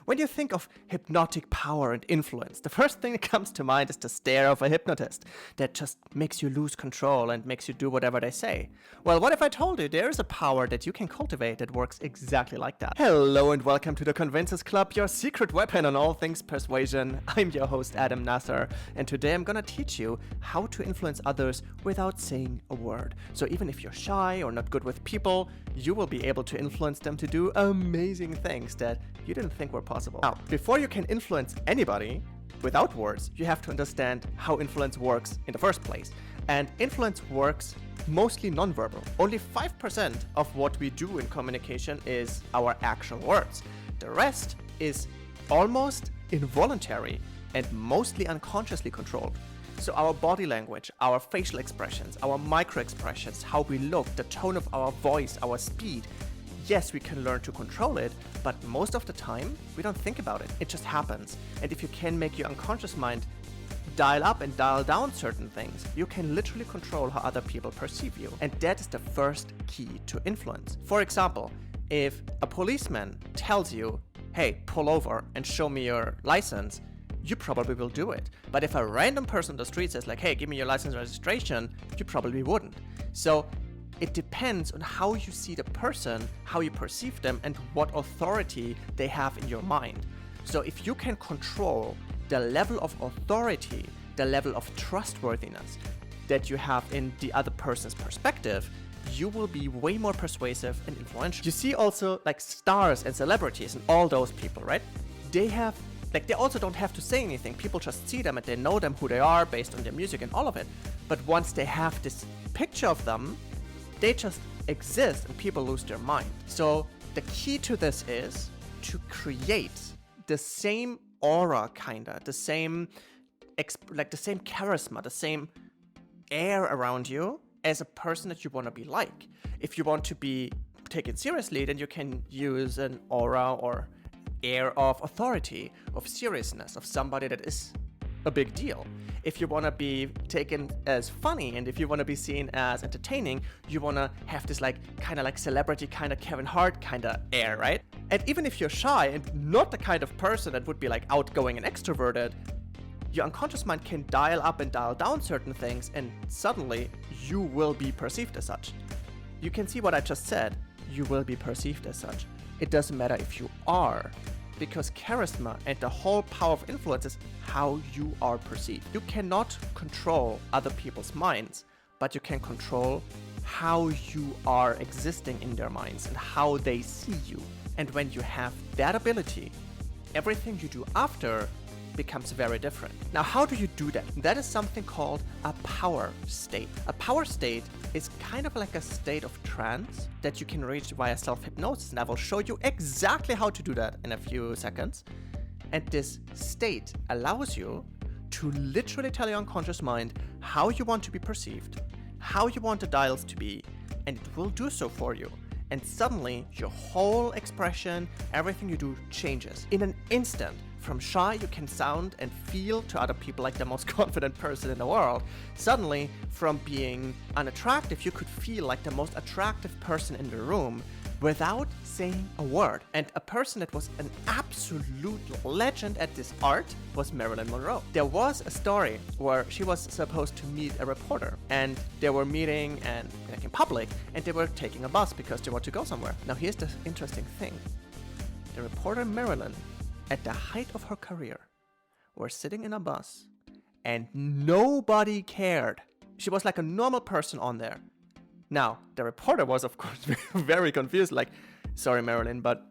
When you think of hypnotic power and influence, the first thing that comes to mind is the stare of a hypnotist that just makes you lose control and makes you do whatever they say. Well, what if I told you there is a power that you can cultivate that works exactly like that? Hello and welcome to the Convinces Club, your secret weapon on all things persuasion. I'm your host Adam Nasser, and today I'm gonna teach you how to influence others without saying a word. So even if you're shy or not good with people, you will be able to influence them to do amazing things that you didn't think were possible. Now, before you can influence anybody without words, you have to understand how influence works in the first place. And influence works mostly nonverbal. Only 5% of what we do in communication is our actual words. The rest is almost involuntary and mostly unconsciously controlled. So our body language, our facial expressions, our micro expressions, how we look, the tone of our voice, our speed. Yes, we can learn to control it, but most of the time, we don't think about it. It just happens. And if you can make your unconscious mind dial up and dial down certain things, you can literally control how other people perceive you. And that is the first key to influence. For example, if a policeman tells you, hey, pull over and show me your license, you probably will do it. But if a random person on the street says like, hey, give me your license and registration, you probably wouldn't. So it depends on how you see the person, how you perceive them, and what authority they have in your mind. So if you can control the level of authority, the level of trustworthiness that you have in the other person's perspective, you will be way more persuasive and influential. You see also like stars and celebrities and all those people, right? They also don't have to say anything. People just see them and they know them, who they are based on their music and all of it. But once they have this picture of them, they just exist and people lose their mind. So the key to this is to create the same aura, the same charisma, the same air around you as a person that you want to be like. If you want to be taken seriously, then you can use an aura or air of authority, of seriousness, of somebody that is a big deal. If you want to be taken as funny and if you want to be seen as entertaining, you want to have this kind of celebrity, kind of Kevin Hart kind of air, right? And even if you're shy and not the kind of person that would be outgoing and extroverted, your unconscious mind can dial up and dial down certain things and suddenly you will be perceived as such. You can see what I just said. You will be perceived as such. It doesn't matter if you are, because charisma and the whole power of influence is how you are perceived. You cannot control other people's minds, but you can control how you are existing in their minds and how they see you. And when you have that ability, everything you do after becomes very different. Now, how do you do that? That is something called a power state. A power state is kind of like a state of trance that you can reach via self-hypnosis, and I will show you exactly how to do that in a few seconds. And this state allows you to literally tell your unconscious mind how you want to be perceived, how you want the dials to be, and it will do so for you. And suddenly, your whole expression, everything you do changes. In an instant, from shy you can sound and feel to other people like the most confident person in the world. Suddenly, from being unattractive, you could feel like the most attractive person in the room without saying a word. And a person that was an absolute legend at this art was Marilyn Monroe. There was a story where she was supposed to meet a reporter and they were meeting and in public and they were taking a bus because they want to go somewhere. Now here's the interesting thing. The reporter Marilyn, at the height of her career, were sitting in a bus and nobody cared. She was like a normal person on there. Now, the reporter was, of course, very confused, sorry, Marilyn, but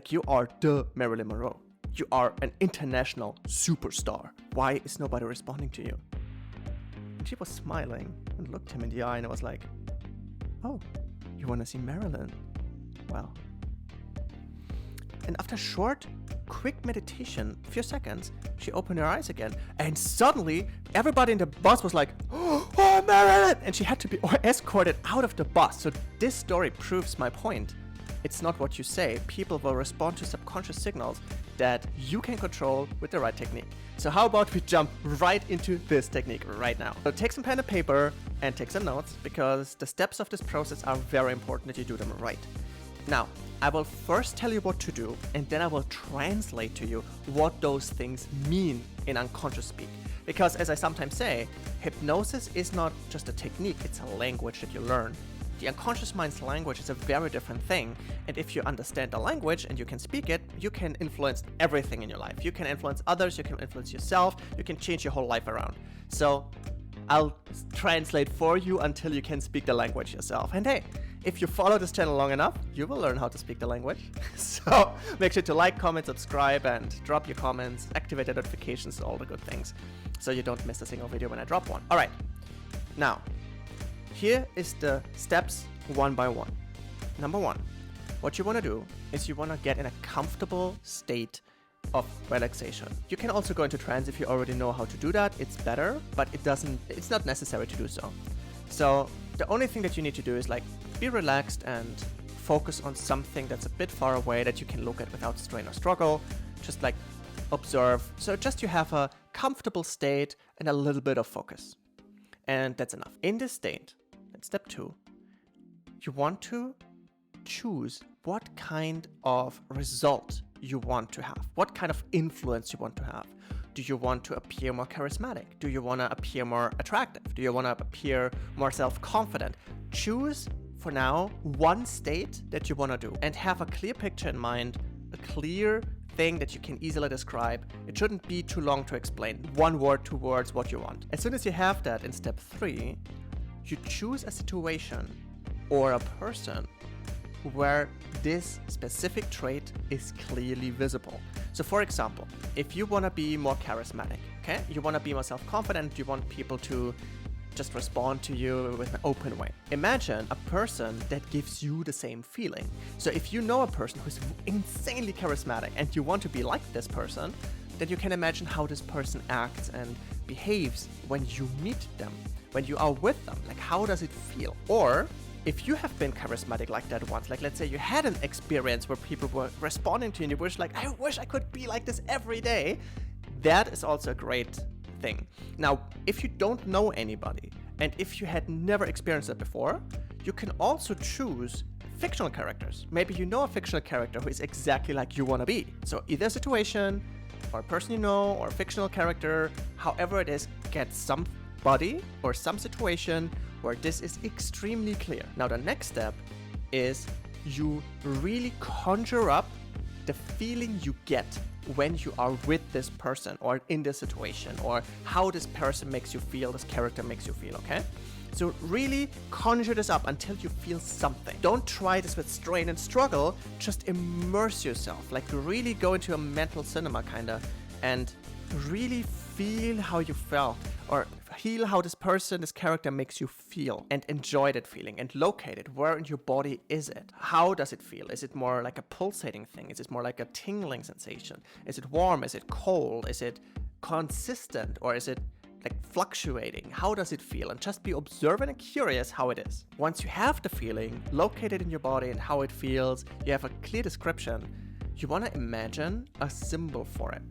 you are the Marilyn Monroe. You are an international superstar. Why is nobody responding to you? And she was smiling and looked him in the eye and was like, oh, you want to see Marilyn? Well. And after a short, quick meditation, a few seconds, she opened her eyes again. And suddenly, everybody in the bus was like, oh, Marilyn! And she had to be escorted out of the bus. So this story proves my point. It's not what you say. People will respond to subconscious signals that you can control with the right technique. So how about we jump right into this technique right now? So take some pen and paper and take some notes because the steps of this process are very important that you do them right. Now, I will first tell you what to do, and then I will translate to you what those things mean in unconscious speak. Because as I sometimes say, hypnosis is not just a technique, it's a language that you learn. The unconscious mind's language is a very different thing, and if you understand the language and you can speak it, you can influence everything in your life. You can influence others, you can influence yourself, you can change your whole life around. So I'll translate for you until you can speak the language yourself. And hey, if you follow this channel long enough, you will learn how to speak the language. So make sure to like, comment, subscribe, and drop your comments, activate the notifications, all the good things, so you don't miss a single video when I drop one. All right, now, here is the steps one by one. Number one, what you want to do is you want to get in a comfortable state of relaxation. You can also go into trance if you already know how to do that. It's better, but it's not necessary to do so. So the only thing that you need to do is like be relaxed and focus on something that's a bit far away that you can look at without strain or struggle. Just like observe. So just you have a comfortable state and a little bit of focus. And that's enough. In this state, that's step 2, you want to choose what kind of result you want to have, what kind of influence you want to have. Do you want to appear more charismatic? Do you want to appear more attractive? Do you want to appear more self-confident? Choose for now one state that you want to do and have a clear picture in mind, a clear thing that you can easily describe. It shouldn't be too long to explain. 1 word, 2 words, what you want. As soon as you have that, in step 3, you choose a situation or a person where this specific trait is clearly visible. So for example, if you want to be more charismatic, okay? You want to be more self-confident, you want people to just respond to you with an open way. Imagine a person that gives you the same feeling. So if you know a person who's insanely charismatic and you want to be like this person, then you can imagine how this person acts and behaves when you meet them, when you are with them. Like, how does it feel? Or if you have been charismatic like that once, like let's say you had an experience where people were responding to you and you wish like, I wish I could be like this every day, that is also a great thing. Now, if you don't know anybody and if you had never experienced it before, you can also choose fictional characters. Maybe you know a fictional character who is exactly like you want to be. So either a situation or a person you know or a fictional character, however it is, get somebody or some situation where this is extremely clear. Now the next step is you really conjure up the feeling you get when you are with this person or in this situation, or how this person makes you feel, this character makes you feel, okay? So really conjure this up until you feel something. Don't try this with strain and struggle, just immerse yourself, like really go into a mental cinema kinda, and really feel how you felt, or feel how this person, this character makes you feel, and enjoy that feeling and locate it. Where in your body is it? How does it feel? Is it more like a pulsating thing? Is it more like a tingling sensation? Is it warm? Is it cold? Is it consistent? Or is it like fluctuating? How does it feel? And just be observant and curious how it is. Once you have the feeling, locate it in your body and how it feels, you have a clear description, you want to imagine a symbol for it.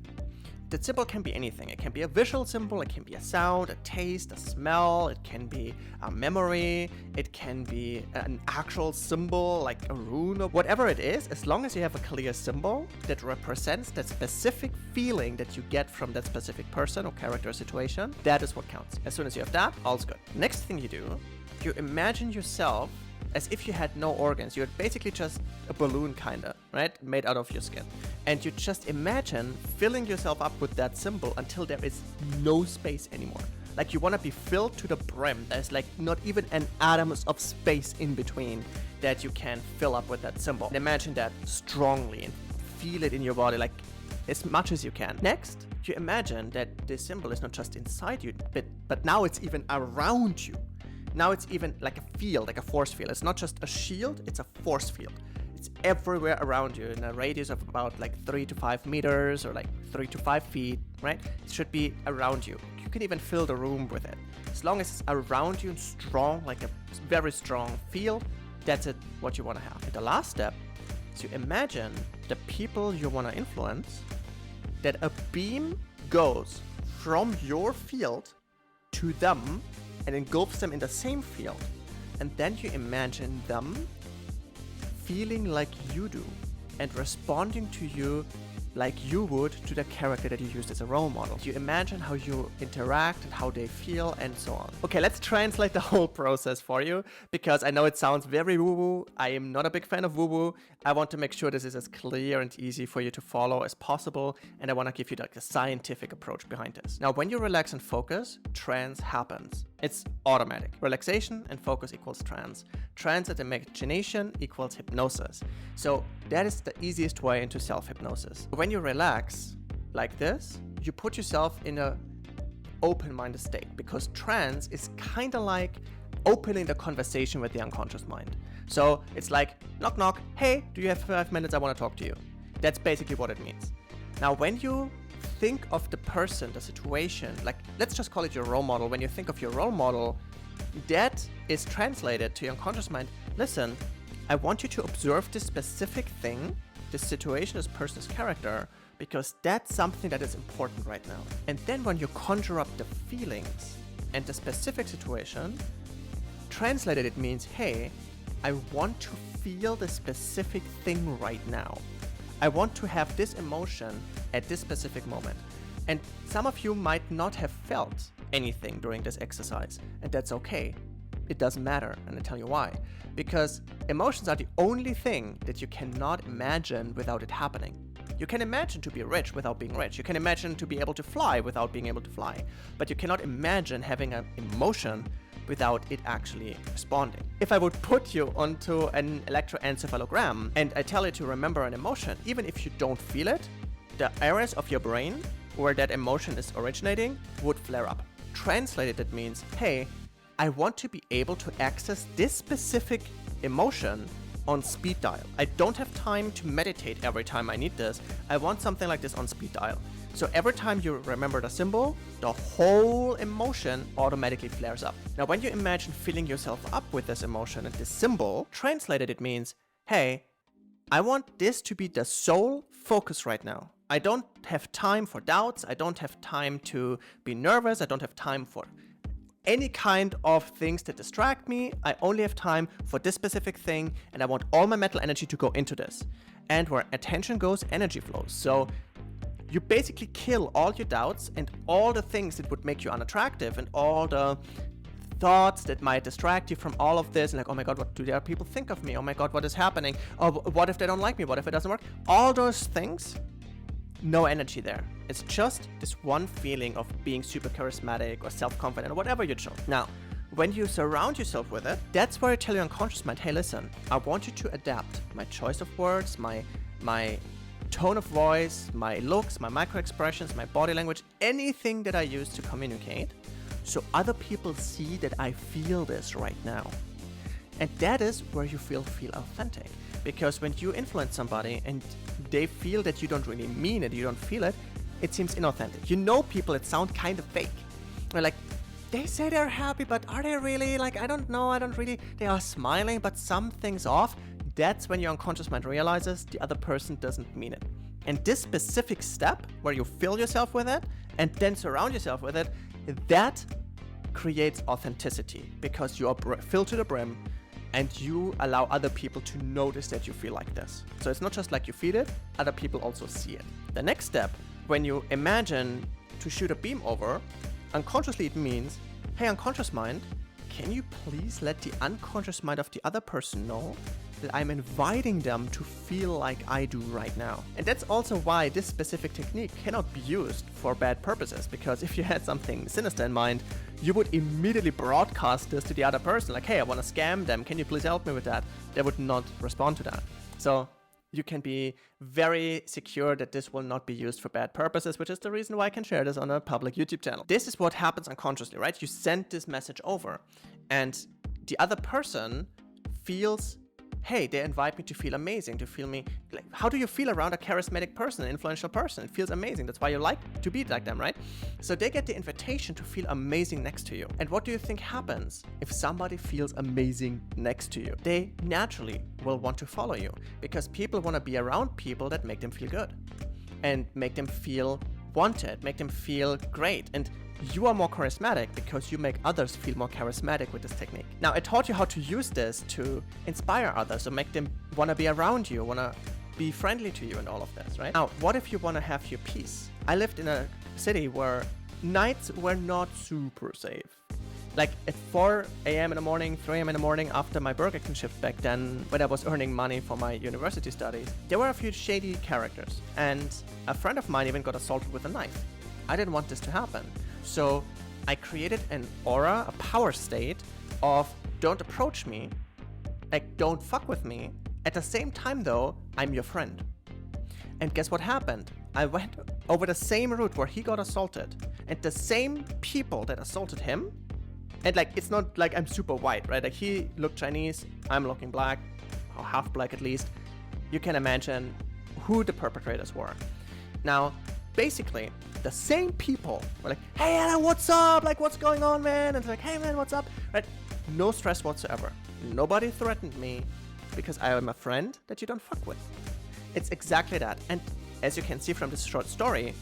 That symbol can be anything. It can be a visual symbol, it can be a sound, a taste, a smell, it can be a memory, it can be an actual symbol like a rune or whatever it is. As long as you have a clear symbol that represents that specific feeling that you get from that specific person or character or situation, that is what counts. As soon as you have that, all's good. Next thing you do, you imagine yourself as if you had no organs. You're basically just a balloon kinda, right? Made out of your skin. And you just imagine filling yourself up with that symbol until there is no space anymore. Like you want to be filled to the brim. There's like not even an atom of space in between that you can fill up with that symbol. And imagine that strongly and feel it in your body like as much as you can. Next, you imagine that this symbol is not just inside you, but now it's even around you. Now it's even like a field, like a force field. It's not just a shield, it's a force field. It's everywhere around you in a radius of about like 3 to 5 meters or like 3 to 5 feet, right? It should be around you. You can even fill the room with it. As long as it's around you and strong, like a very strong field, that's it, what you want to have. And the last step is you imagine the people you want to influence, that a beam goes from your field to them and engulfs them in the same field. And then you imagine them feeling like you do and responding to you like you would to the character that you used as a role model. You imagine how you interact and how they feel and so on. Okay, let's translate the whole process for you because I know it sounds very woo-woo. I am not a big fan of woo-woo. I want to make sure this is as clear and easy for you to follow as possible, and I want to give you like a scientific approach behind this. Now, when you relax and focus, trance happens. It's automatic. Relaxation and focus equals trance. Trance and imagination equals hypnosis. So that is the easiest way into self-hypnosis. When you relax like this, you put yourself in a open-minded state because trance is kind of like opening the conversation with the unconscious mind. So it's like, knock, knock, hey, do you have 5 minutes? I want to talk to you. That's basically what it means. Now, when you think of the person, the situation, like let's just call it your role model. When you think of your role model, that is translated to your unconscious mind. Listen, I want you to observe this specific thing, this situation, this person's character, because that's something that is important right now. And then when you conjure up the feelings and the specific situation, translated it means, hey, I want to feel the specific thing right now. I want to have this emotion at this specific moment. And some of you might not have felt anything during this exercise, and that's okay. It doesn't matter, and I'll tell you why. Because emotions are the only thing that you cannot imagine without it happening. You can imagine to be rich without being rich. You can imagine to be able to fly without being able to fly. But you cannot imagine having an emotion without it actually responding. If I would put you onto an electroencephalogram and I tell you to remember an emotion, even if you don't feel it, the areas of your brain where that emotion is originating would flare up. Translated, it means, hey, I want to be able to access this specific emotion on speed dial. I don't have time to meditate every time I need this. I want something like this on speed dial. So every time you remember the symbol, the whole emotion automatically flares up. Now, when you imagine filling yourself up with this emotion and this symbol, translated it means, hey, I want this to be the sole focus right now. I don't have time for doubts. I don't have time to be nervous. I don't have time for any kind of things that distract me. I only have time for this specific thing, and I want all my mental energy to go into this. And where attention goes, energy flows. So you basically kill all your doubts and all the things that would make you unattractive and all the thoughts that might distract you from all of this. And like, oh my God, what do the other people think of me? Oh my God, what is happening? Oh, what if they don't like me? What if it doesn't work? All those things, no energy there. It's just this one feeling of being super charismatic or self-confident or whatever you chose. Now, when you surround yourself with it, that's where you tell your unconscious mind, hey, listen, I want you to adapt my choice of words, my tone of voice, my looks, my micro expressions, my body language, anything that I use to communicate, so other people see that I feel this right now. And that is where you feel authentic. Because when you influence somebody and they feel that you don't really mean it, you don't feel it, it seems inauthentic. You know people that sound kind of fake. They're like, they say they're happy, but are they really? Like, I don't know, they are smiling, but something's off. That's when your unconscious mind realizes the other person doesn't mean it. And this specific step where you fill yourself with it and then surround yourself with it, that creates authenticity because you are filled to the brim and you allow other people to notice that you feel like this. So it's not just like you feel it, other people also see it. The next step, when you imagine to shoot a beam over, unconsciously it means, hey, unconscious mind, can you please let the unconscious mind of the other person know that I'm inviting them to feel like I do right now? And that's also why this specific technique cannot be used for bad purposes, because if you had something sinister in mind, you would immediately broadcast this to the other person, like, hey, I want to scam them, can you please help me with that? They would not respond to that. So you can be very secure that this will not be used for bad purposes, which is the reason why I can share this on a public YouTube channel. This is what happens unconsciously, right? You send this message over and the other person feels, hey, they invite me to feel amazing, to feel me. Like, how do you feel around a charismatic person, an influential person? It feels amazing. That's why you like to be like them, right? So they get the invitation to feel amazing next to you. And what do you think happens if somebody feels amazing next to you? They naturally will want to follow you because people want to be around people that make them feel good and make them feel wanted, make them feel great. And you are more charismatic because you make others feel more charismatic with this technique. Now, I taught you how to use this to inspire others, to make them want to be around you, want to be friendly to you and all of this, right? Now, what if you want to have your peace? I lived in a city where nights were not super safe. Like at 4 a.m. in the morning, 3 a.m. in the morning after my Burger King shift back then, when I was earning money for my university studies, there were a few shady characters. And a friend of mine even got assaulted with a knife. I didn't want this to happen. So I created an aura, a power state of don't approach me, like don't fuck with me. At the same time though, I'm your friend. And guess what happened? I went over the same route where he got assaulted, and the same people that assaulted him, and like it's not like I'm super white, right? Like he looked Chinese, I'm looking black, or half black at least. You can imagine who the perpetrators were. Now, basically, the same people were like, hey Anna, what's up? Like, what's going on, man? And it's like, hey man, what's up? Right? No stress whatsoever. Nobody threatened me because I am a friend that you don't fuck with. It's exactly that. And as you can see from this short story,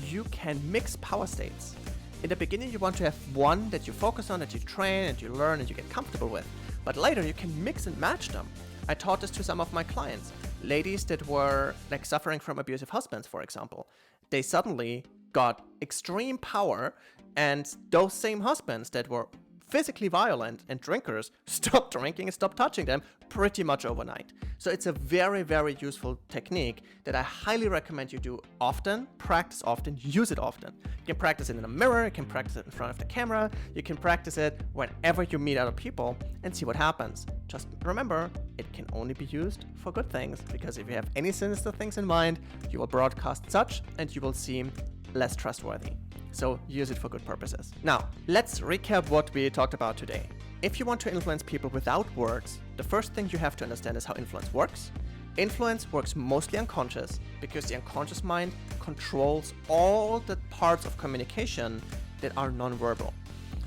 you can mix power states. In the beginning, you want to have one that you focus on, that you train, and you learn, and you get comfortable with. But later, you can mix and match them. I taught this to some of my clients. Ladies that were like suffering from abusive husbands, for example. They suddenly got extreme power, and those same husbands that were physically violent and drinkers stopped drinking and stopped touching them pretty much overnight. So it's a very, very useful technique that I highly recommend you do often, practice often, use it often. You can practice it in a mirror, you can practice it in front of the camera, you can practice it whenever you meet other people and see what happens. Just remember, it can only be used for good things, because if you have any sinister things in mind, you will broadcast such and you will seem less trustworthy. So use it for good purposes. Now, let's recap what we talked about today. If you want to influence people without words, the first thing you have to understand is how influence works. Influence works mostly unconscious because the unconscious mind controls all the parts of communication that are nonverbal.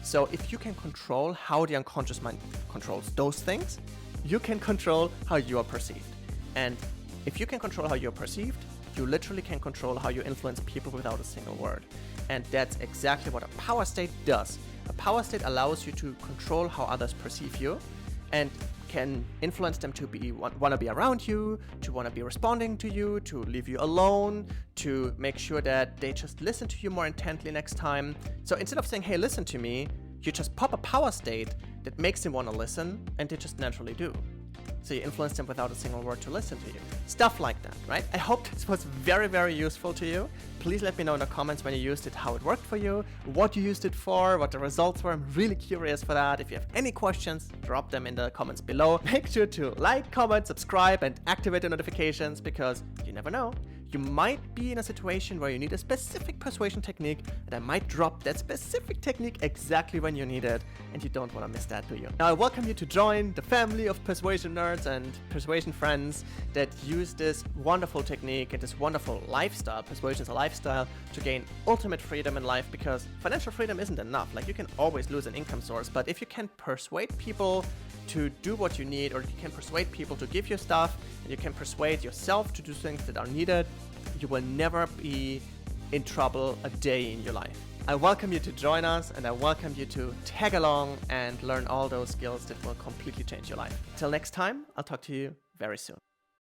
So if you can control how the unconscious mind controls those things, you can control how you are perceived. And if you can control how you're perceived, you literally can control how you influence people without a single word. And that's exactly what a power state does. A power state allows you to control how others perceive you and can influence them to want to be around you, to want to be responding to you, to leave you alone, to make sure that they just listen to you more intently next time. So instead of saying, hey, listen to me, you just pop a power state that makes them want to listen, and they just naturally do. So you influence them without a single word to listen to you. Stuff like that, right? I hope this was very, very useful to you. Please let me know in the comments when you used it, how it worked for you, what you used it for, what the results were. I'm really curious for that. If you have any questions, drop them in the comments below. Make sure to like, comment, subscribe, and activate the notifications, because you never know. You might be in a situation where you need a specific persuasion technique, and I might drop that specific technique exactly when you need it, and you don't want to miss that, do you? Now, I welcome you to join the family of persuasion nerds and persuasion friends that use this wonderful technique and this wonderful lifestyle. Persuasion is a lifestyle to gain ultimate freedom in life, because financial freedom isn't enough. Like, you can always lose an income source, but if you can persuade people to do what you need, or you can persuade people to give you stuff, and you can persuade yourself to do things that are needed, you will never be in trouble a day in your life. I welcome you to join us, and I welcome you to tag along and learn all those skills that will completely change your life. Till next time, I'll talk to you very soon.